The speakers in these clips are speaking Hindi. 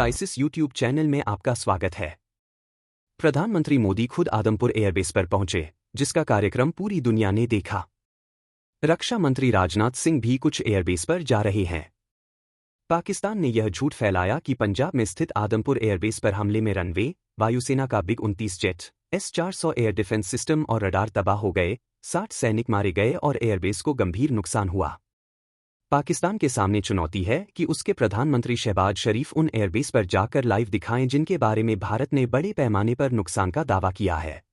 क्राइसिस यूट्यूब चैनल में आपका स्वागत है। प्रधानमंत्री मोदी खुद आदमपुर एयरबेस पर पहुंचे, जिसका कार्यक्रम पूरी दुनिया ने देखा। रक्षा मंत्री राजनाथ सिंह भी कुछ एयरबेस पर जा रहे हैं। पाकिस्तान ने यह झूठ फैलाया कि पंजाब में स्थित आदमपुर एयरबेस पर हमले में रनवे, वायुसेना का big 29 jet, S-400 air defence system और रडार तबाह हो गए, 60 सैनिक मारे गए और एयरबेस को गंभीर नुकसान हुआ। पाकिस्तान के सामने चुनौती है कि उसके प्रधानमंत्री शहबाज शरीफ उन एयरबेस पर जाकर लाइव दिखाएं जिनके बारे में भारत ने बड़े पैमाने पर नुकसान का दावा किया है।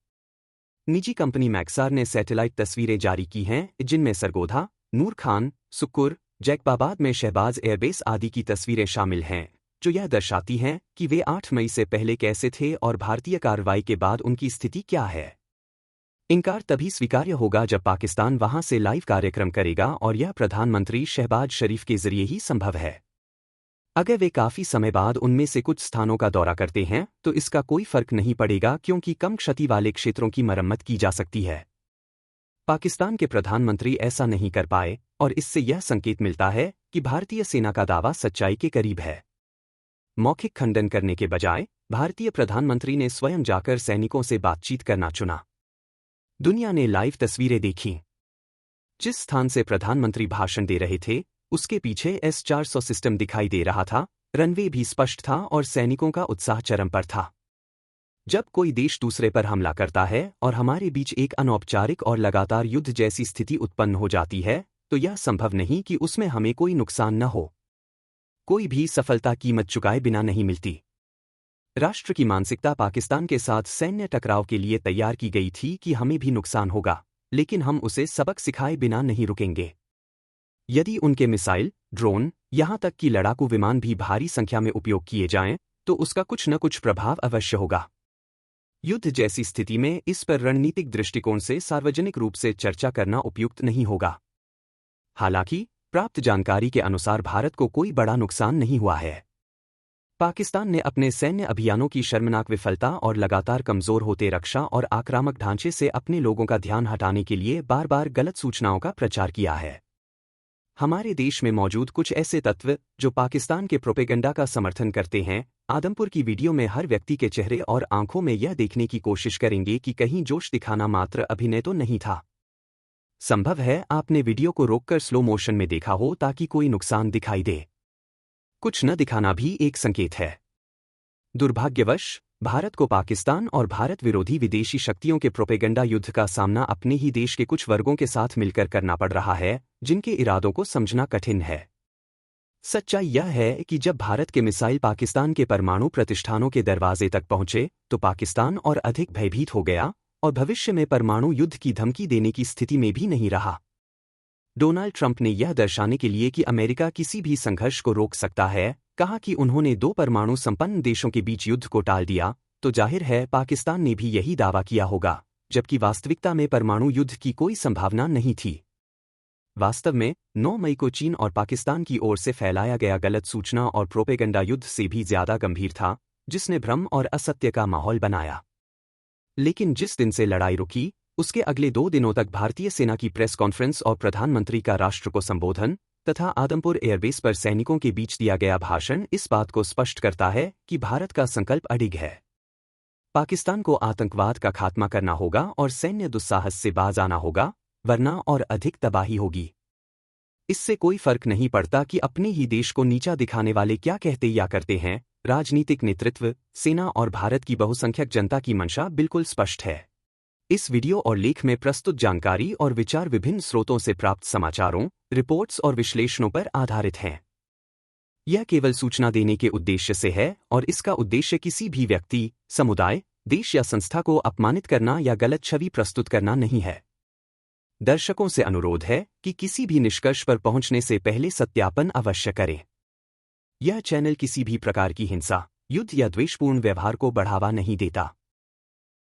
निजी कंपनी मैक्सार ने सैटेलाइट तस्वीरें जारी की हैं, जिनमें सरगोधा, नूर खान, सुक्कुर, जैकबाबाद में शहबाज एयरबेस आदि की तस्वीरें शामिल हैं, जो यह दर्शाती हैं कि वे 8 मई से पहले कैसे थे और भारतीय कार्रवाई के बाद उनकी स्थिति क्या है। इनकार तभी स्वीकार्य होगा जब पाकिस्तान वहां से लाइव कार्यक्रम करेगा और यह प्रधानमंत्री शहबाज शरीफ के जरिए ही संभव है। अगर वे काफी समय बाद उनमें से कुछ स्थानों का दौरा करते हैं तो इसका कोई फर्क नहीं पड़ेगा, क्योंकि कम क्षति वाले क्षेत्रों की मरम्मत की जा सकती है। पाकिस्तान के प्रधानमंत्री ऐसा नहीं कर पाए और इससे यह संकेत मिलता है कि भारतीय सेना का दावा सच्चाई के करीब है। मौखिक खंडन करने के बजाय भारतीय प्रधानमंत्री ने स्वयं जाकर सैनिकों से बातचीत करना चुना। दुनिया ने लाइव तस्वीरें देखीं। जिस स्थान से प्रधानमंत्री भाषण दे रहे थे, उसके पीछे S-400 सिस्टम दिखाई दे रहा था, रनवे भी स्पष्ट था और सैनिकों का उत्साह चरम पर था। जब कोई देश दूसरे पर हमला करता है और हमारे बीच एक अनौपचारिक और लगातार युद्ध जैसी स्थिति उत्पन्न हो जाती है, तो यह संभव नहीं कि उसमें हमें कोई नुकसान न हो। कोई भी सफलता कीमत चुकाए बिना नहीं मिलती। राष्ट्र की मानसिकता पाकिस्तान के साथ सैन्य टकराव के लिए तैयार की गई थी कि हमें भी नुकसान होगा, लेकिन हम उसे सबक सिखाए बिना नहीं रुकेंगे। यदि उनके मिसाइल, ड्रोन, यहां तक कि लड़ाकू विमान भी भारी संख्या में उपयोग किए जाएं, तो उसका कुछ न कुछ प्रभाव अवश्य होगा। युद्ध जैसी स्थिति में इस पर रणनीतिक दृष्टिकोण से सार्वजनिक रूप से चर्चा करना उपयुक्त नहीं होगा। हालांकि प्राप्त जानकारी के अनुसार भारत को कोई बड़ा नुकसान नहीं हुआ है। पाकिस्तान ने अपने सैन्य अभियानों की शर्मनाक विफलता और लगातार कमजोर होते रक्षा और आक्रामक ढांचे से अपने लोगों का ध्यान हटाने के लिए बार बार गलत सूचनाओं का प्रचार किया है। हमारे देश में मौजूद कुछ ऐसे तत्व जो पाकिस्तान के प्रोपेगेंडा का समर्थन करते हैं, आदमपुर की वीडियो में हर व्यक्ति के चेहरे और आंखों में यह देखने की कोशिश करेंगे कि कहीं जोश दिखाना मात्र अभिनय तो नहीं था। संभव है आपने वीडियो को रोककर स्लो मोशन में देखा हो ताकि कोई नुकसान दिखाई दे। कुछ न दिखाना भी एक संकेत है। दुर्भाग्यवश भारत को पाकिस्तान और भारत विरोधी विदेशी शक्तियों के प्रोपेगेंडा युद्ध का सामना अपने ही देश के कुछ वर्गों के साथ मिलकर करना पड़ रहा है, जिनके इरादों को समझना कठिन है। सच्चाई यह है कि जब भारत के मिसाइल पाकिस्तान के परमाणु प्रतिष्ठानों के दरवाजे तक पहुंचे तो पाकिस्तान और अधिक भयभीत हो गया और भविष्य में परमाणु युद्ध की धमकी देने की स्थिति में भी नहीं रहा। डोनाल्ड ट्रंप ने यह दर्शाने के लिए कि अमेरिका किसी भी संघर्ष को रोक सकता है, कहा कि उन्होंने 2 परमाणु संपन्न देशों के बीच युद्ध को टाल दिया, तो जाहिर है पाकिस्तान ने भी यही दावा किया होगा, जबकि वास्तविकता में परमाणु युद्ध की कोई संभावना नहीं थी। वास्तव में 9 मई को चीन और पाकिस्तान की ओर से फैलाया गया गलत सूचना और प्रोपेगेंडा युद्ध से भी ज्यादा गंभीर था, जिसने भ्रम और असत्य का माहौल बनाया। लेकिन जिस दिन से लड़ाई रुकी, उसके अगले 2 दिनों तक भारतीय सेना की प्रेस कॉन्फ्रेंस और प्रधानमंत्री का राष्ट्र को संबोधन तथा आदमपुर एयरबेस पर सैनिकों के बीच दिया गया भाषण इस बात को स्पष्ट करता है कि भारत का संकल्प अडिग है। पाकिस्तान को आतंकवाद का खात्मा करना होगा और सैन्य दुस्साहस से बाज आना होगा, वरना और अधिक तबाही होगी। इससे कोई फर्क नहीं पड़ता कि अपने ही देश को नीचा दिखाने वाले क्या कहते या करते हैं। राजनीतिक नेतृत्व, सेना और भारत की बहुसंख्यक जनता की मंशा बिल्कुल स्पष्ट है। इस वीडियो और लेख में प्रस्तुत जानकारी और विचार विभिन्न स्रोतों से प्राप्त समाचारों, रिपोर्ट्स और विश्लेषणों पर आधारित हैं। यह केवल सूचना देने के उद्देश्य से है और इसका उद्देश्य किसी भी व्यक्ति, समुदाय, देश या संस्था को अपमानित करना या गलत छवि प्रस्तुत करना नहीं है। दर्शकों से अनुरोध है कि किसी भी निष्कर्ष पर पहुंचने से पहले सत्यापन अवश्य करें। यह चैनल किसी भी प्रकार की हिंसा, युद्ध या द्वेषपूर्ण व्यवहार को बढ़ावा नहीं देता।